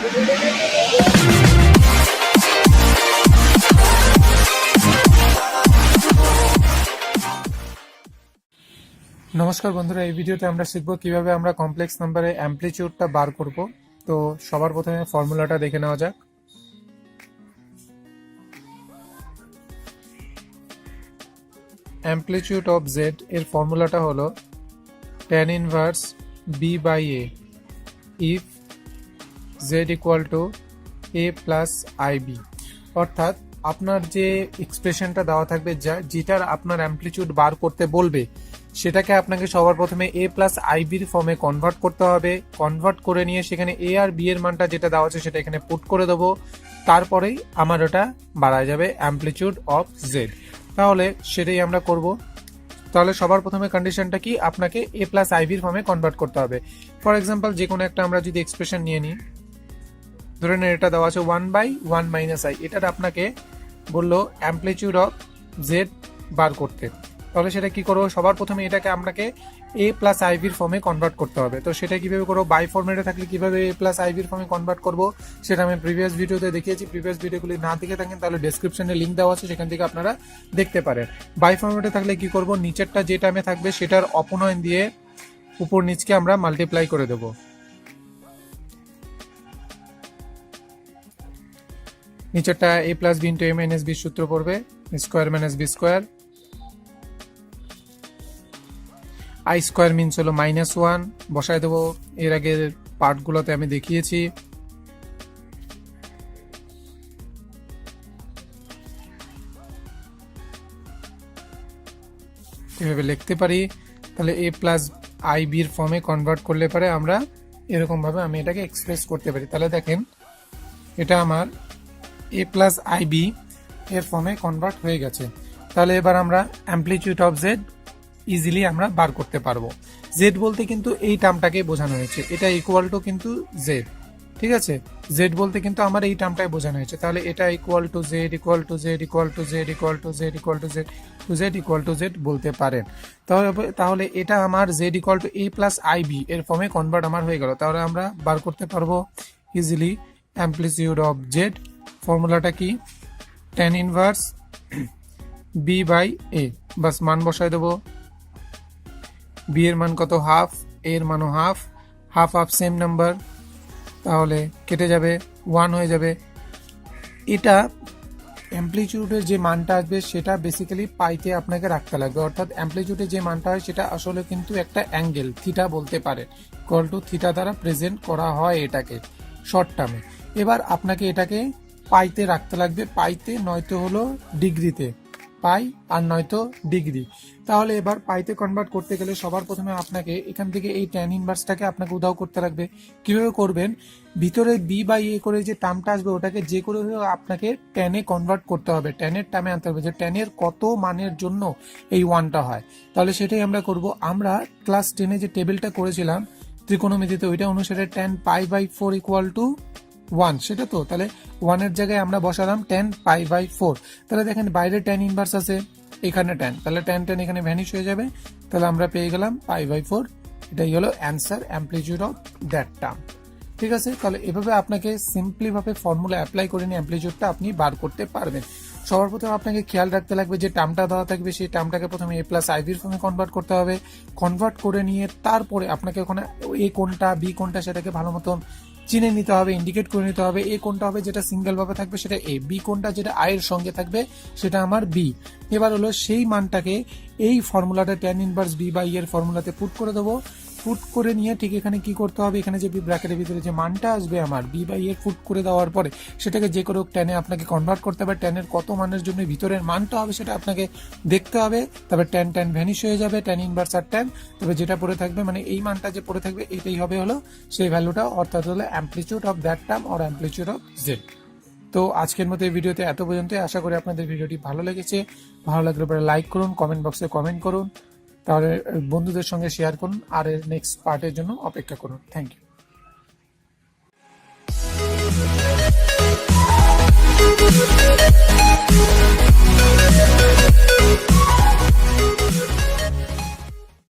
নমস্কার বন্ধুরা, এই ভিডিওতে আমরা শিখব কিভাবে আমরা কমপ্লেক্স নাম্বারে অ্যামপ্লিটিউডটা বার করব। তো সবার প্রথমে ফর্মুলাটা দেখে নেওয়া যাক। অ্যামপ্লিটিউড অফ জেড এর ফর্মুলাটা হলো tan inverse B by A if Z equal to A plus I B. অর্থাৎ আপনার যে এক্সপ্রেশনটা দেওয়া থাকবে যেটার আপনার অ্যামপ্লিটিউড বার করতে বলবে, সেটাকে আপনাকে সবার প্রথমে এ প্লাস আইবির ফর্মে কনভার্ট করতে হবে। কনভার্ট করে নিয়ে সেখানে এ আর বি এর মানটা যেটা দেওয়া আছে সেটা এখানে পুট করে দেবো। তারপরেই আমার ওটা বাড়া যাবে অ্যামপ্লিটিউড অফ জেড। তাহলে সেটাই আমরা করব। তাহলে সবার প্রথমে কন্ডিশনটা কি, আপনাকে এ প্লাস আইবির ফর্মে কনভার্ট করতে হবে। ফর এক্সাম্পল যে কোনো একটা আমরা যদি এক্সপ্রেশন নিয়ে নিই, ধরে নেন এটা দেওয়া আছে 1/1 মাইনাস আই, এটার আপনাকে বললো অ্যামপ্লিটিউড অফ জেড বার করতে। তাহলে সেটা কি করবো, সবার প্রথমে এটাকে আপনাকে এ প্লাস আইবির ফর্মে কনভার্ট করতে হবে। তো সেটা কিভাবে করবো, বাই ফর্মেটে থাকলে কিভাবে এ প্লাস আইবির ফর্মে কনভার্ট করবো সেটা আমি প্রিভিয়াস ভিডিওতে দেখিয়েছি। প্রিভিয়াস ভিডিওগুলি না দেখে থাকেন তাহলে ডেসক্রিপশনে লিঙ্ক দেওয়া আছে, সেখান থেকে আপনারা দেখতে পারেন। বাই ফর্মেটে থাকলে কি করব, নিচেরটা যে টার্মে থাকবে সেটার অপনয়ন দিয়ে উপর নিচকে আমরা মাল্টিপ্লাই করে দেবো। নিচেরটা A plus B into A minus B সূত্র পড়বে, square minus B square. I square means হলো -1 বসায় দেবো। এর আগের পার্টগুলোতে আমি দেখিয়েছি। এভাবে লিখতে পারি। তাহলে এ প্লাস আই বির ফর্মে কনভার্ট করলে পারে আমরা এরকম ভাবে আমি এটাকে এক্সপ্রেস করতে পারি। তাহলে দেখেন এটা আমার এ প্লাস আই বি এর ফর্মে কনভার্ট হয়ে গেছে। তাহলে এবার আমরা অ্যামপ্লিটিউড অফ জেড ইজিলি আমরা বার করতে পারবো। জেড বলতে কিন্তু এই টার্মটাকে বোঝানো হয়েছে, এটা ইকুয়াল টু কিন্তু জেড, ঠিক আছে। জেড বলতে কিন্তু আমার এই টার্মটাই বোঝানো হয়েছে। তাহলে এটা equal to Z equal to Z equal to Z equal to Z equal to Z to Z equal to Z বলতে পারেন। তাহলে এটা আমার Z equal to A plus I B এর ফর্মে কনভার্ট আমার হয়ে গেল। তাহলে আমরা বার করতে পারবো ইজিলি অ্যামপ্লিটিউড অফ জেড। ফর্মুলাটা কি, tan ইনভার্স বি বাই এ, বাস মান বসায় দেবো। বি এর মান কত, হাফ, এর মানও half, half half same number, তাহলে কেটে যাবে, 1 হয়ে যাবে। এটা অ্যামপ্লিটিউডের যে মানটা আসবে সেটা বেসিক্যালি পাইতে আপনাকে রাখতে লাগবে। অর্থাৎ অ্যামপ্লিটিউডের যে মানটা হয় সেটা আসলে কিন্তু একটা অ্যাঙ্গেল থিটা বলতে পারে, ইকুয়াল টু থিটা দ্বারা প্রেজেন্ট করা হয় এটাকে শর্ট টার্মে। এবার আপনাকে এটাকে পাইতে রাখতে লাগবে, পাইতে নয়তো হলো ডিগ্রিতে, পাই আর নয়তো ডিগ্রি। তাহলে এবার পাইতে কনভার্ট করতে গেলে সবার প্রথমে আপনাকে এখান থেকে এই ট্যান ইনভার্সটাকে আপনাকে উধাও করতে লাগবে। কিভাবে করবেন, ভিতরে বি বাই এ করে যে টার্মটা আসবে ওটাকে যে করে আপনাকে ট্যানে কনভার্ট করতে হবে, ট্যানের টার্মে আনতে হবে যে ট্যানের কত মানের জন্য এই 1টা হয়। তাহলে সেটাই আমরা করব। আমরা ক্লাস 10-এ যে টেবিলটা করেছিলাম ত্রিকোণমিতিতে, ওইটা অনুসারে tan π/4 ইকুয়াল টু 1, সেটা তো। তাহলে 1 এর জায়গায় আমরা বসালাম tan π/4। তাহলে দেখেন বাইরে tan ইনভার্স আছে, এখানে tan, তাহলে tan এখানে ভ্যানিশ হয়ে যাবে। তাহলে আমরা পেয়ে গেলাম π/4। এটাই হলো answer, amplitude of that term, ঠিক আছে। তাহলে এভাবে আপনাকে সিম্পলি ভাবে ফর্মুলা অ্যাপ্লাই করে নিয়ে অ্যামপ্লিটিউডটা আপনি বার করতে পারবেন। সবার প্রথমে আপনাকে খেয়াল রাখতে লাগবে যে টার্মটা দেওয়া থাকবে সেই টার্মটাকে প্রথমে এ প্লাস আইবির ফর্মে কনভার্ট করতে হবে। কনভার্ট করে নিয়ে তারপরে আপনাকে ওখানে এ কোনটা বি কোনটা সেটাকে ভালো মতন চিনে নিতে হবে, ইন্ডিকেট করে নিতে হবে। এ কোনটা হবে যেটা সিঙ্গেল ভাবে থাকবে সেটা এ, বি কোনটা যেটা আই এর সঙ্গে থাকবে সেটা আমার বি। এবার হলো সেই মানটাকে এই ফর্মুলাটা ট্যান ইনভার্স বি বাই এর ফর্মুলাতে পুট করে দেবো। পুট করে নিয়ে ঠিক এখানে কি করতে হবে, এখানে যে বি ব্র্যাকেটের ভিতরে যে মানটা আসবে আমার বি বাই এর পুট করে দেওয়ার পরে সেটাকে যে করে ট্যানে আপনাকে কনভার্ট করতে হবে। ট্যানের কত মানের জন্য ভিতরের মানটা হবে সেটা আপনাকে দেখতে হবে। তবে ট্যান ভ্যানিশ হয়ে যাবে, ট্যান ইনভার্স আর ট্যান। তবে যেটা পড়ে থাকবে মানে এই মানটা যে পড়ে থাকবে এটাই হবে হলো সেই ভ্যালুটা, অর্থাৎ হলো amplitude of that term or amplitude of Z. তো আজকের মতো এই ভিডিওতে এত পর্যন্ত। আশা করি আপনাদের ভিডিওটি ভালো লেগেছে। ভালো লাগলে পরে লাইক করুন, কমেন্ট বক্সে কমেন্ট করুন, তাহলে বন্ধুদের সঙ্গে শেয়ার করুন, আর এর নেক্সট পার্টের জন্য অপেক্ষা করুন। Thank you.